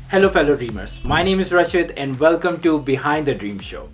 Hello, fellow dreamers. My name is Rashid, and welcome to Behind the Dream Show.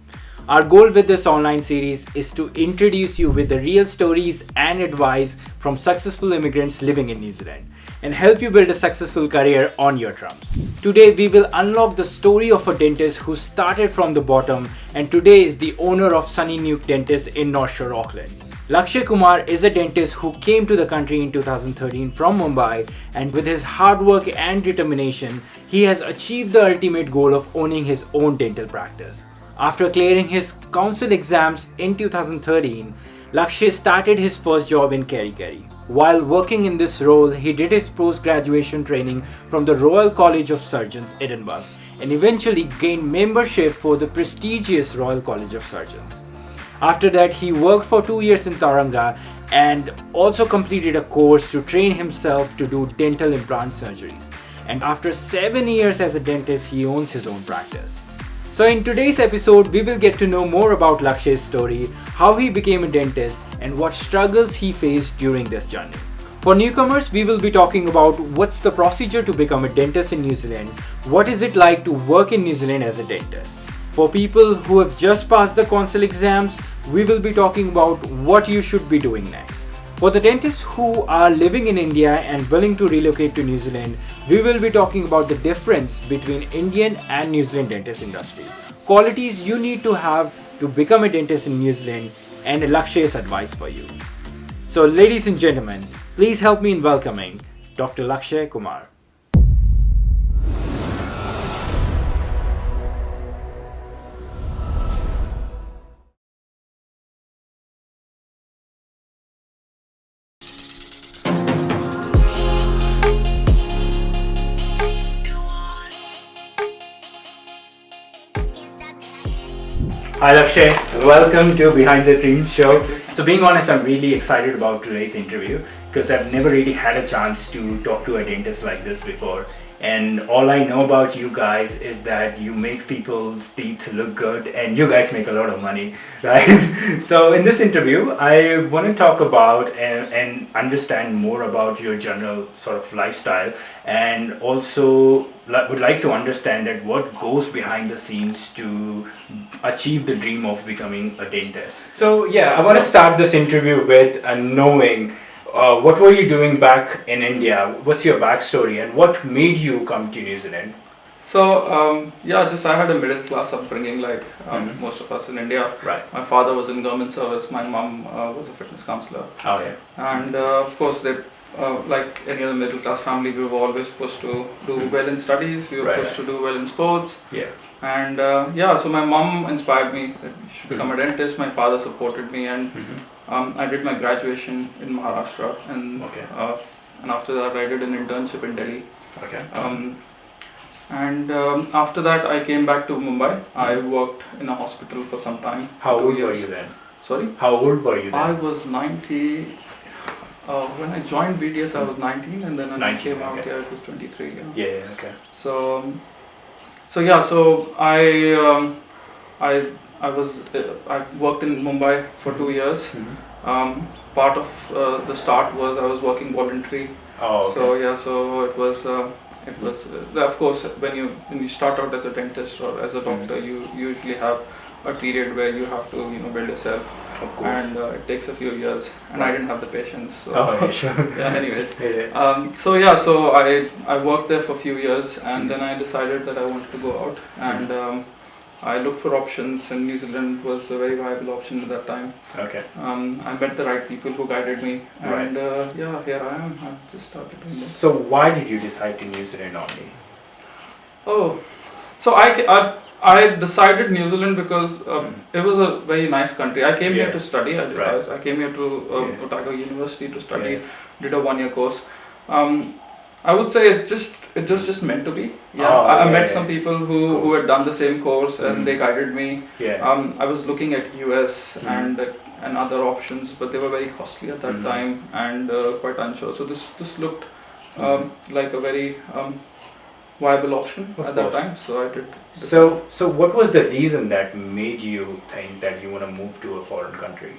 Our goal with this online series is to introduce you with the real stories and advice from successful immigrants living in New Zealand and help you build a successful career on your terms. Today, we will unlock the story of a dentist who started from the bottom and today is the owner of Sunnynook Dentist in North Shore, Auckland. Lakshay Kumar is a dentist who came to the country in 2013 from Mumbai, and with his hard work and determination, he has achieved the ultimate goal of owning his own dental practice. After clearing his council exams in 2013, Lakshay started his first job in Kerikeri. While working in this role, he did his post-graduation training from the Royal College of Surgeons, Edinburgh, and eventually gained membership for the prestigious Royal College of Surgeons. After that, he worked for 2 years in Taranga and also completed a course to train himself to do dental implant surgeries. And after 7 years as a dentist, he owns his own practice. So in today's episode, we will get to know more about Lakshay's story, how he became a dentist, and what struggles he faced during this journey. For newcomers, we will be talking about what's the procedure to become a dentist in New Zealand, what is it like to work in New Zealand as a dentist. For people who have just passed the council exams, we will be talking about what you should be doing next. For the dentists who are living in India and willing to relocate to New Zealand, we will be talking about the difference between Indian and New Zealand dentist industry, qualities you need to have to become a dentist in New Zealand, and Lakshay's advice for you. So ladies and gentlemen, please help me in welcoming Dr. Lakshay Kumar. Hi Lakshay, welcome to Behind the Dream Show. So being honest, I'm really excited about today's interview because I've never really had a chance to talk to a dentist like this before. And all I know about you guys is that you make people's teeth look good and you guys make a lot of money, right? So in this interview, I want to talk about and understand more about your general sort of lifestyle, and also would like to understand that what goes behind the scenes to achieve the dream of becoming a dentist. So yeah, I want to start this interview with knowing what were you doing back in India? What's your backstory and what made you come to New Zealand? So I had a middle class upbringing like most of us in India. Right. My father was in government service. My mom was a fitness counselor. Oh yeah. And of course, they like any other middle class family, we were always supposed to do well in studies. We were supposed to do well in sports. Yeah. And so my mom inspired me that you should become a dentist. My father supported me, and I did my graduation in Maharashtra, and after that I did an internship in Delhi. Okay. After that I came back to Mumbai. I worked in a hospital for some time. How old were you then? Sorry? How old were you then? I was 90. When I joined BDS, I was 19, and then when I came out here, I was 23. Yeah. Okay. So I worked in Mumbai for 2 years. Part of the start was I was working voluntary. Oh. Okay. So it was of course when you start out as a dentist or as a doctor, you usually have a period where you have to build yourself. Of course. And it takes a few years, and I didn't have the patience. So Sure. anyways. Yeah. So I worked there for a few years, and then I decided that I wanted to go out, and I looked for options, and New Zealand was a very viable option at that time. Okay. I met the right people who guided me, and here I am. I just started doing this. So why did you decide to New Zealand only? Oh, so I decided New Zealand because it was a very nice country. I came here to study. I came here to Otago University to study. Did a 1-year course. I would say it just meant to be. I met some people who had done the same course, and they guided me. I was looking at US and other options, but they were very costly at that time and quite unsure. So this looked like a very viable option at that time, so I did. So what was the reason that made you think that you want to move to a foreign country?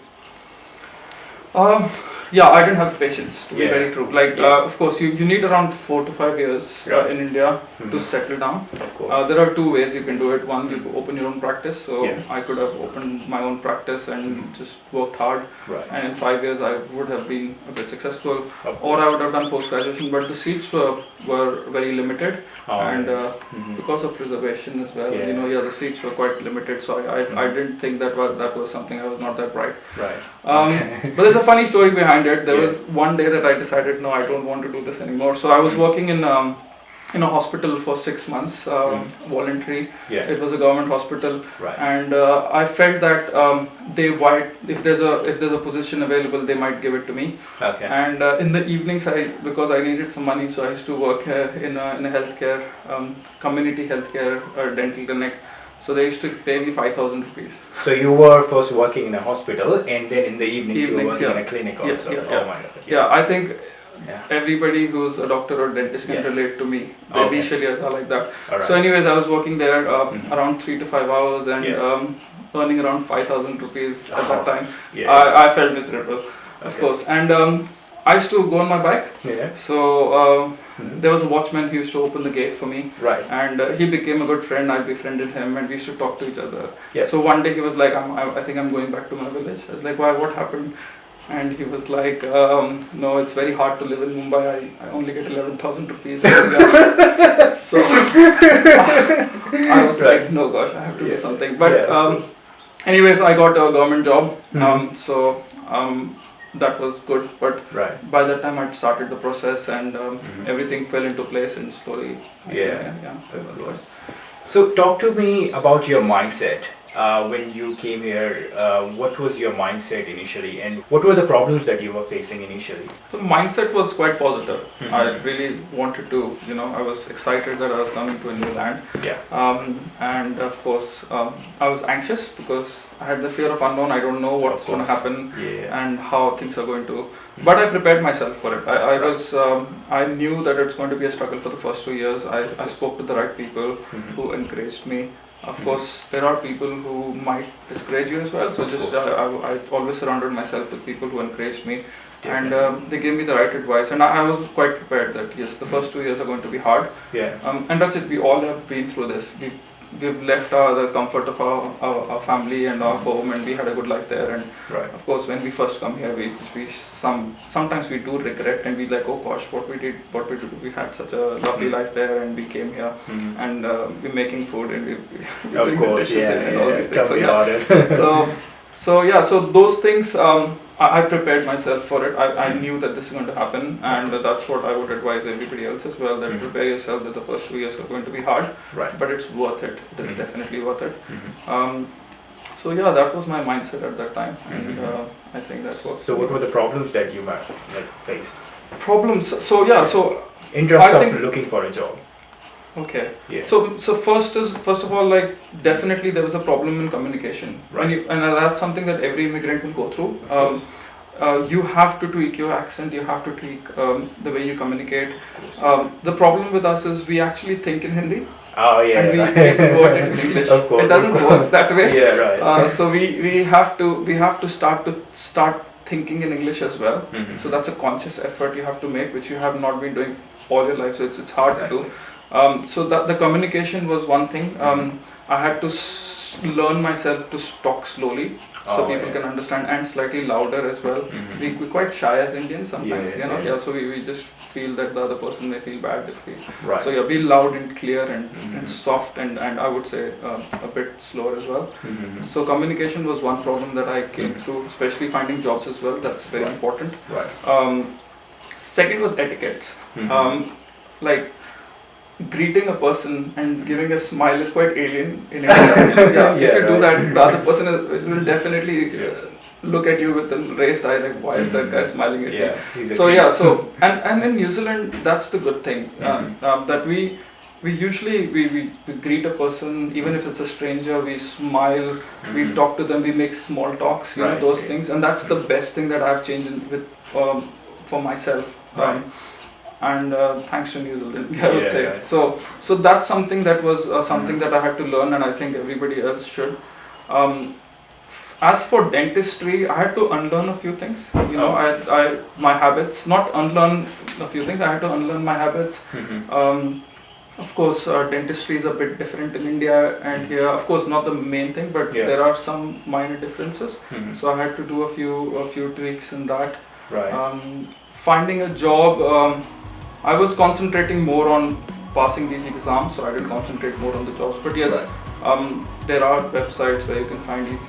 Um, yeah, I didn't have the patience, to be Yeah. very true. Like, Yeah. of course, you need around 4 to 5 years Right. in India to Mhm. settle down. Of course. There are two ways you can do it. One, you open your own practice. So Yeah. I could have opened my own practice and just worked hard. Right. And in 5 years, I would have been a bit successful. Of Or I course. would have done post graduation. But the seats were very limited, and Mhm. because of reservation as well. Yeah. The seats were quite limited. So I didn't think that was something. I was not that bright. Right. But there's a funny story behind it. There Yeah. was one day that I decided, no, I don't want to do this anymore. So I was working in a hospital for 6 months, voluntary. Yeah. It was a government hospital, Right. and I felt that if there's a position available, they might give it to me. Okay. And in the evenings, because I needed some money, so I used to work in a healthcare, community healthcare dental clinic. So they used to pay me 5,000 rupees. So you were first working in a hospital, and then in the evenings you were Evenings, working yeah. in a clinic Yeah, also. yeah, Oh yeah. my god. Yeah, I think Yeah. everybody who's a doctor or dentist can Yeah. relate to me. The Okay. initial years are like that. All right. So anyways, I was working there Mhm. around 3 to 5 hours and Yeah. earning around 5,000 rupees at that time. Yeah. I felt miserable, of Okay. course. And I used to go on my bike. Yeah. So Mhm. there was a watchman who used to open the gate for me. Right. And he became a good friend. I befriended him and we used to talk to each other. Yeah. So one day he was like, I think I'm going back to my village. I was like, why, what happened? And he was like, no, it's very hard to live in Mumbai. I only get 11,000 rupees. So I was Right. like, no gosh, I have to Yeah. do something. But Yeah. anyways, I got a government job. Mhm. So that was good. But Right. by that time I'd started the process and Mhm. everything fell into place and slowly. Yeah. So that's Of good. So talk to me about your mindset. When you came here, what was your mindset initially, and what were the problems that you were facing initially? So mindset was quite positive. Mhm. I really wanted to, I was excited that I was coming to a new land. Yeah. And of course, I was anxious because I had the fear of unknown. I don't know what's Of going to course. happen Yeah. and how things are going to. But I prepared myself for it. I knew that it's going to be a struggle for the first 2 years. I spoke to the right people Mhm. who encouraged me. Of course, there are people who might discourage you as well. So Of just course. I always surrounded myself with people who encouraged me, and Definitely. they gave me the right advice. And I was quite prepared that yes, the first 2 years are going to be hard. Yeah. And that's it. We all have been through this. We've left the comfort of our family and our home, and we had a good life there. And Right. of course, when we first come here, sometimes we do regret, and we like, oh gosh, what we did. We had such a lovely Mhm. life there, and we came here, Mhm. and we're making food, and we're Of doing the course. dishes Yeah. and all these things. Tell So me yeah, about it. so those things. I prepared myself for it. I knew that this is going to happen, and that's what I would advise everybody else as well. That Mhm. prepare yourself. That the first 2 years are going to be hard, Right. but it's worth it. It is Mhm. definitely worth it. Mhm. So yeah, that was my mindset at that time, and Mhm. I think that's what. So what were the problems that you faced problems? So yeah, so in terms I of think- looking for a job? okay. Yeah. So first of all, like definitely there was a problem in communication, Right. and that's something that every immigrant will go through. Of course. You have to tweak your accent. You have to tweak the way you communicate. Of course. The problem with us is we actually think in Hindi Oh yeah. and we right. take the word in English. Of course. It doesn't of work course. that way. Yeah. Right. So we have to start thinking in English as well. Mhm. So that's a conscious effort you have to make, which you have not been doing all your life. So it's hard to do. Exactly. So that the communication was one thing. I had to learn myself to talk slowly, so Oh, people yeah. can understand, and slightly louder as well. Mhm. We're quite shy as Indians sometimes, Yeah. So we just feel that the other person may feel bad if we. Right. So yeah, be loud and clear and Mhm. soft and I would say a bit slower as well. Mhm. So communication was one problem that I came Mhm. through, especially finding jobs as well. That's very Right. important. Right. Second was etiquette. Mhm. Like greeting a person and giving a smile is quite alien in India. Yeah, If you do right. that, the other person will definitely Yeah. look at you with a raised eye, like why is that guy smiling at me? Yeah. he's a So kid. yeah, so and in New Zealand, that's the good thing, Mhm. that we usually we greet a person, even if it's a stranger, we smile, we Mhm. talk to them, we make small talks, Right, those yeah. things, and that's the best thing that I've changed for myself. Right. And thanks to New Zealand, I would Yeah, say. right. So that's something that was something Mhm. that I had to learn, and I think everybody else should. as for dentistry, I had to unlearn a few things. You know, my habits, not unlearn a few things. I had to unlearn my habits. Of course, dentistry is a bit different in India and here. Of course, not the main thing, but there are some minor differences. So I had to do a few tweaks in that. Right. Finding a job, I was concentrating more on passing these exams, so I didn't concentrate more on the jobs. But yes, there are websites where you can find these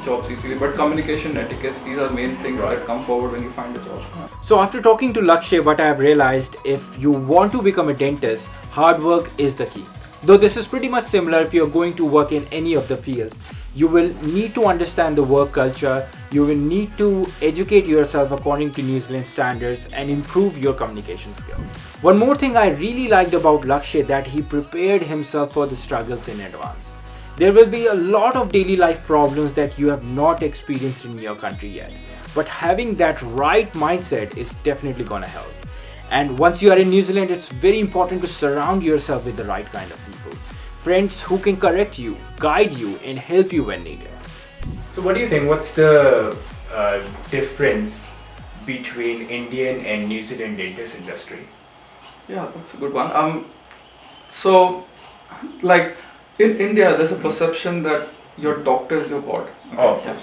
jobs easily, but communication etiquettes, these are main things that come forward when you find a job. So after talking to Lakshay, what I have realized, if you want to become a dentist, hard work is the key. Though this is pretty much similar if you're going to work in any of the fields. You will need to understand the work culture, you will need to educate yourself according to New Zealand standards and improve your communication skill. One more thing I really liked about Lakshay, that he prepared himself for the struggles in advance. There will be a lot of daily life problems that you have not experienced in your country yet. But having that right mindset is definitely gonna help. And once you are in New Zealand, it's very important to surround yourself with the right kind of people. Friends who can correct you, guide you, and help you when needed. So what do you think? What's the difference between Indian and New Zealand dentist industry? Yeah, that's a good one. So, like in India, there's a perception that your doctor is your god.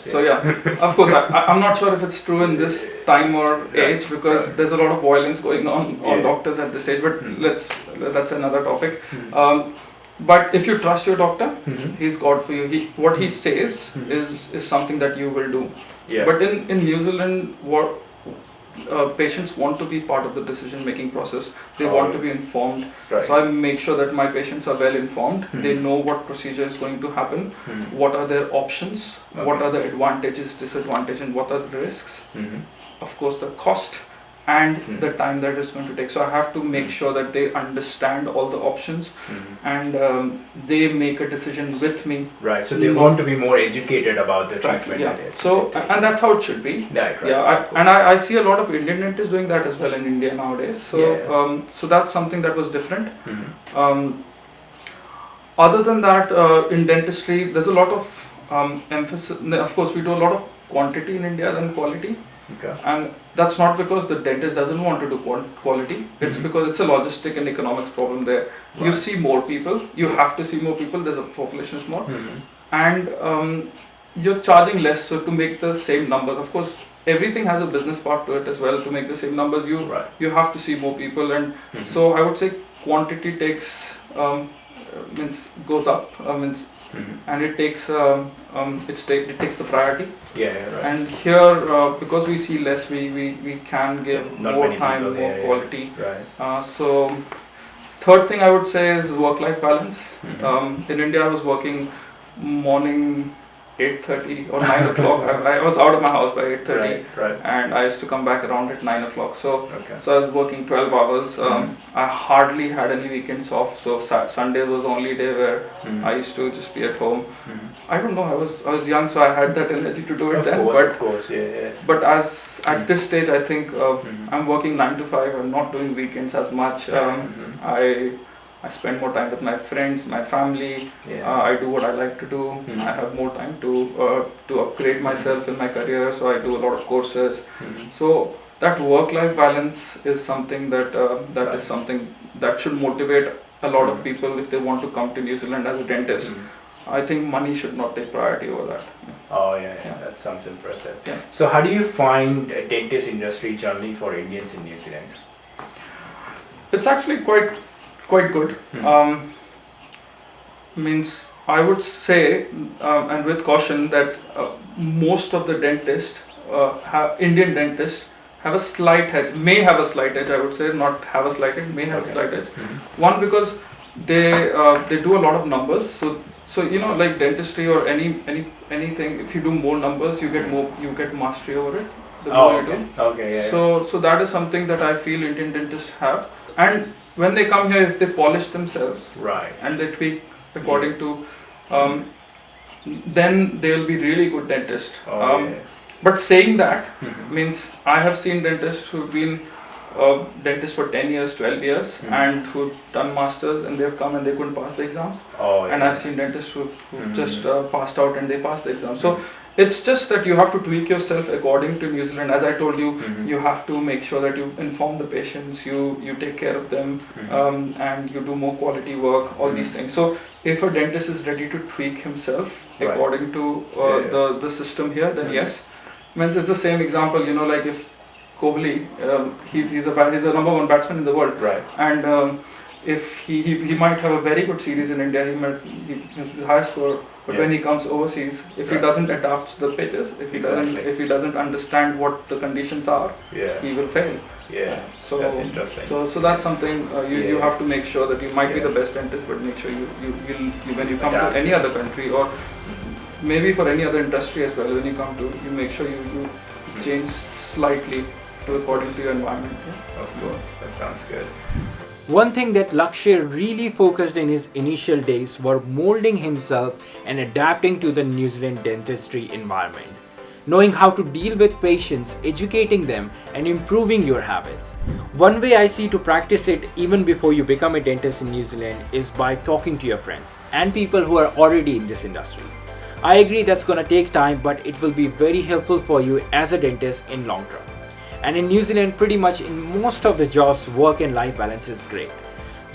So yeah, of course, I'm not sure if it's true in this time or age, because there's a lot of violence going on doctors at this stage. But that's another topic. But if you trust your doctor, he's God for you. What he says is something that you will do. But in New Zealand, what patients want to be part of the decision-making process. They want to be informed. So I make sure that my patients are well informed. They know what procedure is going to happen, what are their options, what are the advantages, disadvantages, and what are the risks. Of course, the cost and the time that it's going to take. So I have to make sure that they understand all the options and they make a decision with me. Right, so they want to be more educated about the treatment. So, and that's how it should be. I see a lot of Indian dentists doing that as well in India nowadays. So, so that's something that was different. Other than that, in dentistry, there's a lot of emphasis. Of course, we do a lot of quantity in India than quality. And that's not because the dentist doesn't want to do quality. It's because it's a logistic and economics problem there. You see more people, you have to see more people, there's a population is more. And you're charging less, so to make the same numbers. Of course, everything has a business part to it as well. To make the same numbers, you have to see more people. And so I would say quantity takes, goes up, and it takes it takes the priority. And here, because we see less, we can give more time, more quality. So third thing I would say is work-life balance. In India, I was working morning 8:30 or 9 o'clock. I was out of my house by 8:30, and I used to come back around at 9 o'clock. So I was working 12 hours. I hardly had any weekends off. So Sunday was the only day where I used to just be at home. I don't know. I was young, so I had that energy to do it then. But as at this stage, I think I'm working 9 to 5. I'm not doing weekends as much. I spend more time with my friends, my family. I do what I like to do. I have more time to upgrade myself in my career, so I do a lot of courses. So that work-life balance is something that is something that should motivate a lot of people if they want to come to New Zealand as a dentist. I think money should not take priority over that. That sounds impressive. So how do you find a dentist industry generally for Indians in New Zealand? It's actually quite good. Means I would say, and with caution, that most of the dentists, Indian dentists, have a slight edge. May have a slight edge. I would say, not have a slight edge. May have a slight edge. One, because they do a lot of numbers. So you know, like dentistry or anything, if you do more numbers, you get mastery over it. The more you do. So that is something that I feel Indian dentists have. And when they come here, if they polish themselves and they tweak according to, then they will be really good dentists. But saying that means I have seen dentists who've been dentists for 10 years, 12 years, and who've done masters, and they've come and they couldn't pass the exams. And I've seen dentists who just passed out and they passed the exam. So it's just that you have to tweak yourself according to New Zealand. As I told you, you have to make sure that you inform the patients, you take care of them, and you do more quality work, all these things. So if a dentist is ready to tweak himself according to the system here, then yes. Means it's the same example, you know, like if Kohli, he's the number one batsman in the world, and if he might have a very good series in India, his high score, but when he comes overseas, if he doesn't adapt to the pitches, if he doesn't understand what the conditions are, he will fail. So that's interesting. So that's something you have to make sure that you might be the best dentist, but make sure you when you come to any other country or maybe for any other industry as well, when you come to, you make sure you change slightly to according to your environment. Of course, that sounds good. One thing that Lakshay really focused in his initial days were molding himself and adapting to the New Zealand dentistry environment. Knowing how to deal with patients, educating them, and improving your habits. One way I see to practice it even before you become a dentist in New Zealand is by talking to your friends and people who are already in this industry. I agree that's gonna take time, but it will be very helpful for you as a dentist in long term. And in New Zealand, pretty much in most of the jobs, work and life balance is great.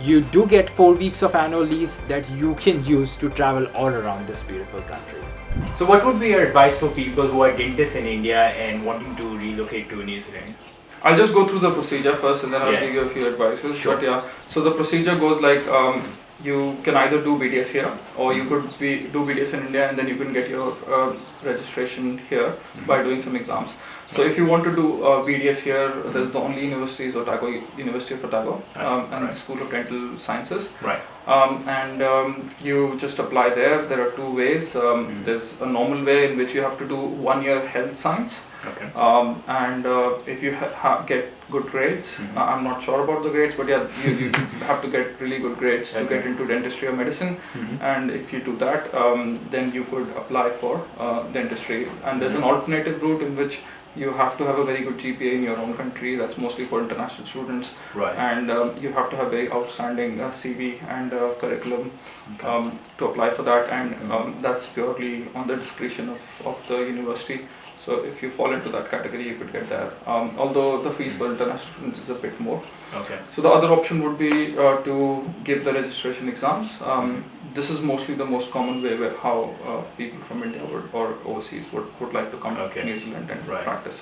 You do get 4 weeks of annual leave that you can use to travel all around this beautiful country. So what would be your advice for people who are dentists in India and wanting to relocate to New Zealand? I'll just go through the procedure first and then I'll give you a few advices. Sure. But so the procedure goes like you can either do BDS here or you could do BDS in India and then you can get your registration here by doing some exams. So if you want to do BDS here, there's the only university is Otago, University of Otago, and the School of Dental Sciences. And you just apply there. There are 2 ways. There's a normal way in which you have to do 1 year health science. And if you get good grades, I'm not sure about the grades, but you have to get really good grades to get into dentistry or medicine. And if you do that, then you could apply for dentistry. And there's an alternative route in which you have to have a very good GPA in your own country. That's mostly for international students. And you have to have very outstanding CV and curriculum to apply for that. And that's purely on the discretion of the university. So if you fall into that category, you could get there. Although the fees for international students is a bit more. So the other option would be to give the registration exams. This is mostly the most common way where how people from India or overseas would like to come to New Zealand and practice.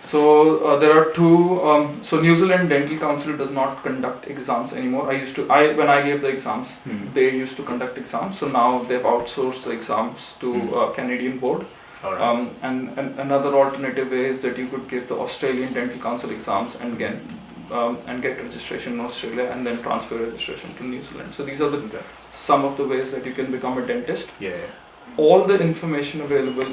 So there are 2. So New Zealand Dental Council does not conduct exams anymore. When I gave the exams, they used to conduct exams. So now they've outsourced the exams to Canadian board. And another alternative way is that you could give the Australian Dental Council exams and get registration in Australia and then transfer registration to New Zealand. So these are some of the ways that you can become a dentist. All the information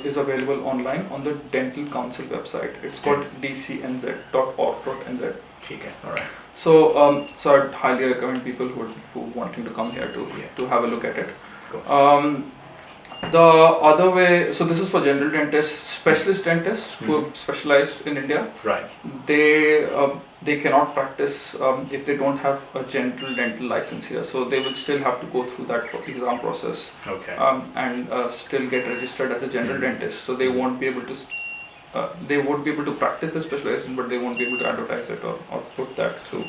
is available online on the Dental Council website. It's called dcnz.org.nz. So I'd highly recommend people who are wanting to come here to have a look at it. The other way, so this is for general dentists, specialist dentists who have specialized in India. They cannot practice if they don't have a general dental license here. So they will still have to go through that exam process and still get registered as a general dentist. So they won't be able to practice the specialization, but they won't be able to advertise it or put that through.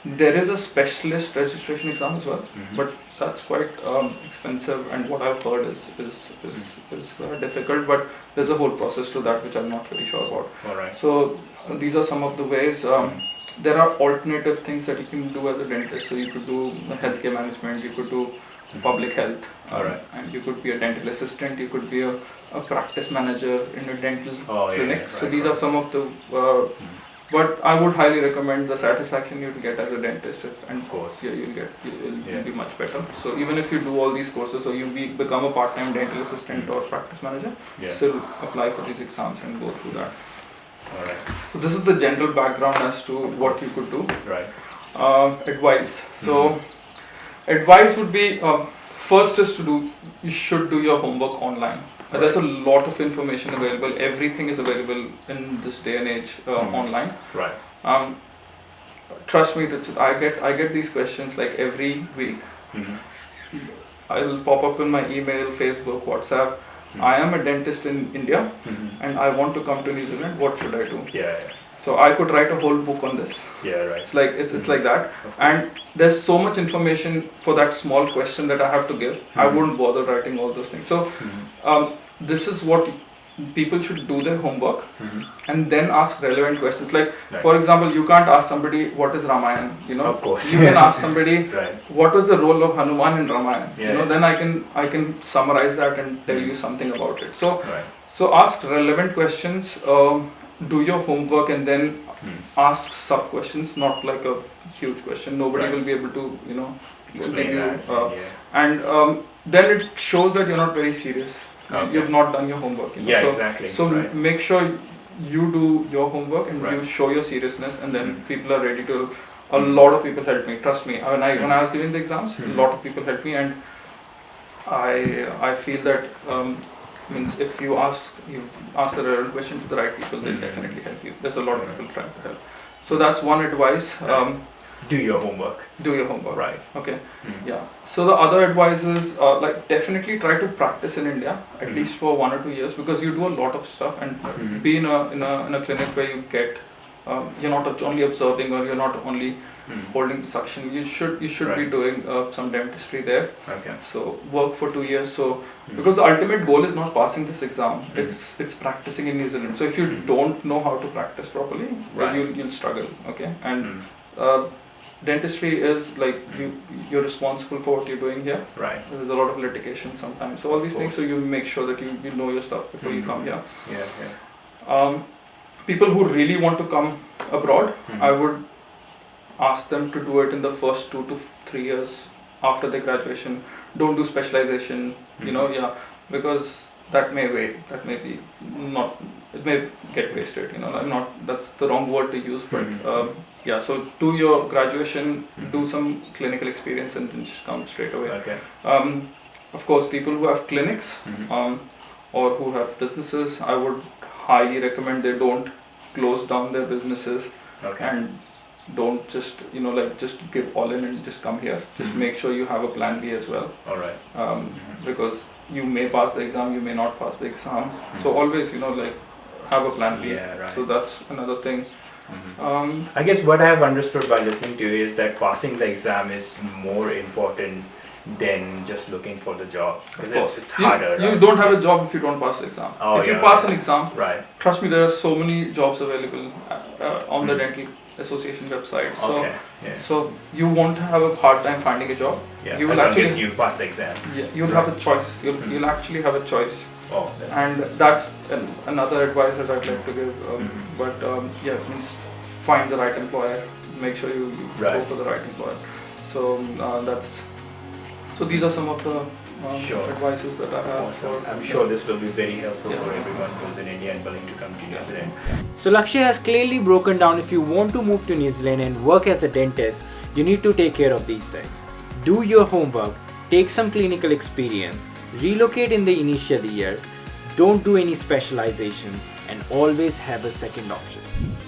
There is a specialist registration exam as well, but that's quite expensive, and what I've heard is difficult. But there's a whole process to that which I'm not very sure about. So these are some of the ways. There are alternative things that you can do as a dentist. So you could do healthcare management, you could do public health, and you could be a dental assistant, you could be a practice manager in a dental clinic. So these are some of the but I would highly recommend the satisfaction you'll get as a dentist, and of course you'll be much better. So even if you do all these courses or you become a part-time dental assistant or practice manager, still apply for these exams and go through that. So this is the general background as to what you could do. Advice. So advice would be, first is you should do your homework online. There's a lot of information available. Everything is available in this day and age online. trust me, Richard, I get these questions like every week. I'll pop up in my email, Facebook, WhatsApp. I am a dentist in India and I want to come to New Zealand. What should I do? So I could write a whole book on this. It's like it's like that, and there's so much information for that small question that I have to give. I wouldn't bother writing all those things. So this is what people should do their homework and then ask relevant questions. Like for example, you can't ask somebody what is Ramayana. You know, of course. You can ask somebody what was the role of Hanuman in Ramayana. You know, then I can summarize that and tell you something about it. So ask relevant questions. Do your homework and then ask sub questions, not like a huge question. Nobody will be able to, you know, give you. And then it shows that you're not very serious. You've not done your homework. You know? Exactly. So make sure you do your homework and you show your seriousness, and then people are ready to. A lot of people helped me. Trust me. When I was giving the exams, a lot of people helped me, and I feel that. Means if you ask the relevant question to the right people, they'll definitely help you. There's a lot of people trying to help. So that's one advice. Do your homework. Do your homework. Right. Okay. Yeah. So the other advice is like definitely try to practice in India at least for 1 or 2 years, because you do a lot of stuff, and be in a clinic where you get you're not only observing or you're not only holding the suction. You should be doing some dentistry there. So work for 2 years. So because the ultimate goal is not passing this exam, it's practicing in New Zealand. So if you don't know how to practice properly, you'll struggle. Okay. And dentistry is like you're responsible for what you're doing here. There's a lot of litigation sometimes. So all these things. So you make sure that you know your stuff before you come here. People who really want to come abroad, I would ask them to do it in the first 2 to 3 years after their graduation. Don't do specialization, you know, because that may wait. That may be not. It may get wasted. You know, that's the wrong word to use, but so do your graduation, do some clinical experience, and then just come straight away. Of course, people who have clinics or who have businesses, I would highly recommend they don't close down their businesses and don't just just give all in and just come here. Just make sure you have a plan B as well. Because you may pass the exam, you may not pass the exam. So always have a plan B. So that's another thing. I guess what I have understood by listening to you is that passing the exam is more important than just looking for the job, because it's harder. You don't have a job if you don't pass the exam. If you pass an exam, trust me, there are so many jobs available on the dental association website. So you won't have a hard time finding a job. You will actually you pass the exam. You'll have a choice. You'll actually have a choice. And that's another advice that I'd like to give. But it means find the right employer. Make sure you go for the right employer. So so these are some of the advices that I have. I'm sure this will be very helpful for everyone who's in India and willing to come to New Zealand. So Lakshay has clearly broken down, if you want to move to New Zealand and work as a dentist, you need to take care of these things. Do your homework, take some clinical experience, relocate in the initial years, don't do any specialization, and always have a second option.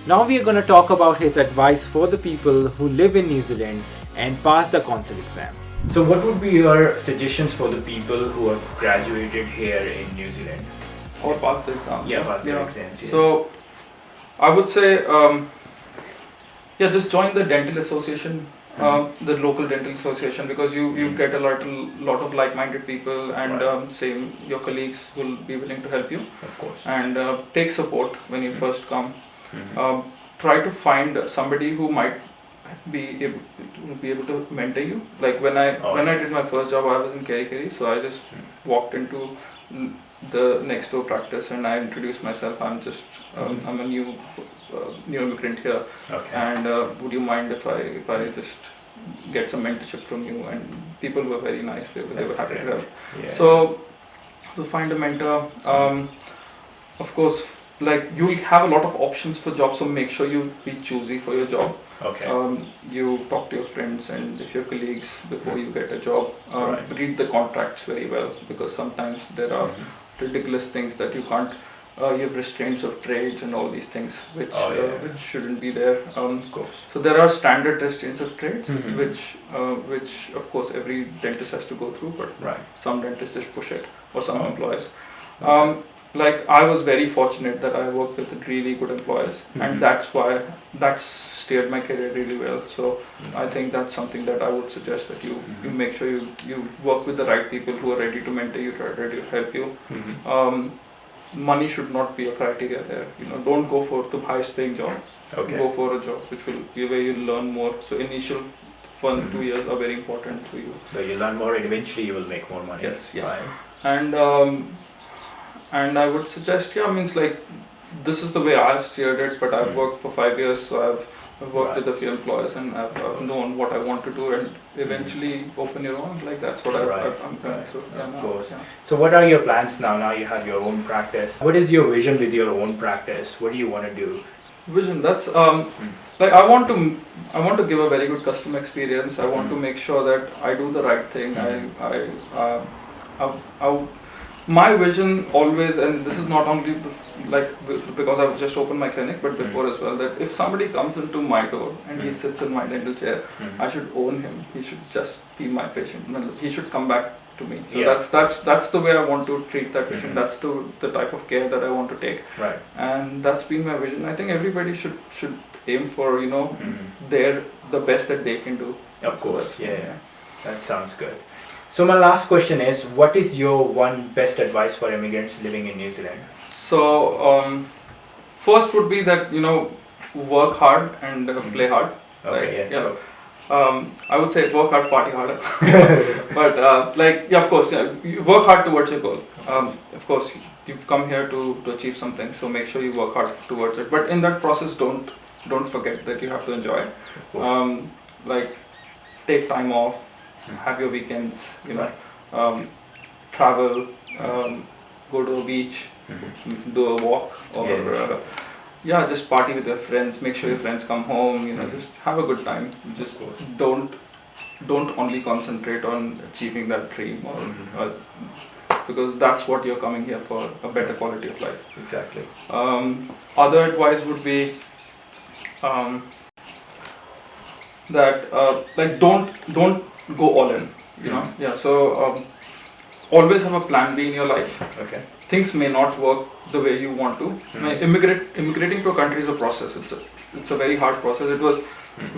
Now we are going to talk about his advice for the people who live in New Zealand and pass the consul exam. So what would be your suggestions for the people who have graduated here in New Zealand? Or pass the exams. Pass the exams. So I would say, just join the dental association, the local dental association, because you get a lot of like-minded people, and same your colleagues will be willing to help you. Of course. And take support when you first come. Try to find somebody who might be able to mentor you. Like when I did my first job, I was in Kerikeri, so I just walked into the next door practice and I introduced myself. I'm I'm a new immigrant here, and would you mind if I just get some mentorship from you? And people were very nice. They were happy to help. So find a mentor. Of course, like you'll have a lot of options for jobs, so make sure you be choosy for your job. You talk to your friends and if your colleagues before you get a job. Read the contracts very well, because sometimes there are ridiculous things that you can't you have restraints of trades and all these things, which which shouldn't be there. Of course. So there are standard restraints of trades, Mhm. which of course every dentist has to go through, but Right. some dentists just push it, or some Oh. employers. Okay. Like I was very fortunate that I worked with really good employers, Mhm. and that's steered my career really well. So I think that's something that I would suggest that you Mhm. make sure you work with the right people who are ready to mentor you, ready to help you. Mhm. Money should not be a criteria there. Don't go for the highest paying job. Okay. Go for a job which will where you learn more. So initial 1-2 Mhm. years are very important for you. But you learn more and eventually you will make more money. Yes, yeah. Right. And I would suggest, means like this is the way I've steered it. But I've Mhm. worked for 5 years, so I've worked Right. with a few employers, and I've known what I want to do, and eventually open your own. Like that's what Right. I'm going Right. through. Of now, course. yeah. So what are your plans now? Now you have your own practice. What is your vision with your own practice? What do you want to do? Vision. That's like I want to give a very good customer experience. I want to make sure that I do the right thing. I my vision always, and this is not only because I've just opened my clinic, but before as well, that if somebody comes into my door and he sits in my dental chair, I should own him. He should just be my patient. He should come back to me. So Yeah. that's the way I want to treat that patient. That's the type of care that I want to take. Right. And that's been my vision. I think everybody should aim for Mhm. the best that they can do. Of course. So Yeah. That sounds good. So my last question is, what is your one best advice for immigrants living in New Zealand? So first would be that work hard and play hard. Okay. Like, Yeah. I would say work hard, party harder. But of course, you work hard towards your goal. Of course, you've come here to achieve something, so make sure you work hard towards it. But in that process, don't forget that you have to enjoy. Like take time off, have your weekends. Travel, go to a beach, do a walk, or just party with your friends. Make sure your friends come home. Just have a good time. Just don't only concentrate on achieving that dream, or because that's what you're coming here for, a better quality of life. Exactly. Other advice would be that don't go all in. So always have a plan B in your life. Okay. Things may not work the way you want to. Immigrating to a country is a process. It's a very hard process. It was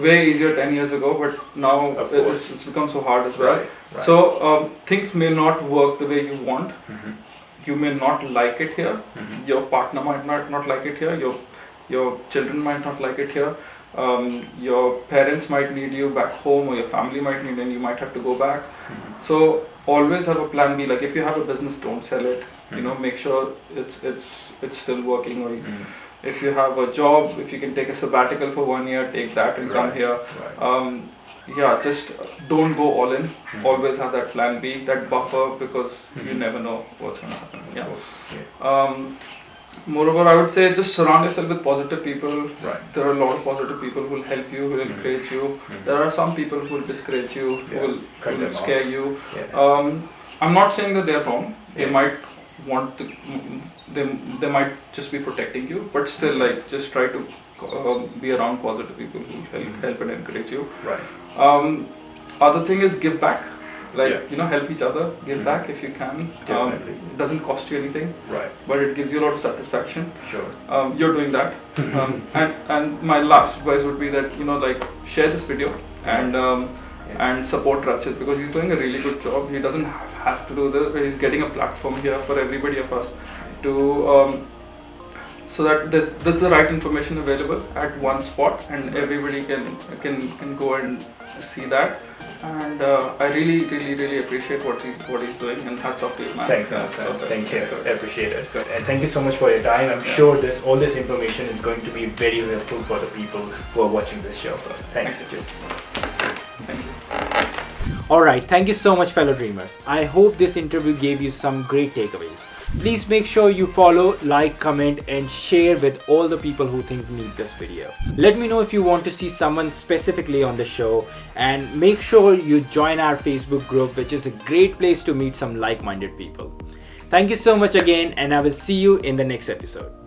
way easier 10 years ago, but now it's become so hard as well. Right. So things may not work the way you want. You may not like it here. Your partner might not like it here. Your children might not like it here. Your parents might need you back home, or your family might need, and you might have to go back. So always have a plan B. Like if you have a business, don't sell it. Make sure it's still working. Or if you have a job, if you can take a sabbatical for 1 year, take that and come here. Right. Just don't go all in. Always have that plan B, that buffer, because you never know what's going to happen. Yeah. Moreover, I would say just surround yourself with positive people. Right. There are a lot of positive people who will help you, who will encourage you. There are some people who will discourage you, who will scare you. Yeah. I'm not saying that they're wrong. They might want to. They might just be protecting you, but still, just try to be around positive people who help and encourage you. Right. Other thing is give back. Help each other, give back if you can. It doesn't cost you anything, Right. but it gives you a lot of satisfaction. Sure. You're doing that. And my last advice would be that share this video and support Rachit, because he's doing a really good job. He doesn't have to do this. He's getting a platform here for everybody of us to so that there's the right information available at one spot, and everybody can go and see that. And I really appreciate what he's doing, and hats off to you, man. Thanks, man. Thank you. I appreciate it. Good. And thank you so much for your time. I'm sure all this information is going to be very helpful for the people who are watching this show. Thanks. Thank you. Alright, thank you so much, fellow dreamers. I hope this interview gave you some great takeaways. Please make sure you follow, like, comment and share with all the people who think need this video. Let me know if you want to see someone specifically on the show, and make sure you join our Facebook group, which is a great place to meet some like-minded people. Thank you so much again, and I will see you in the next episode.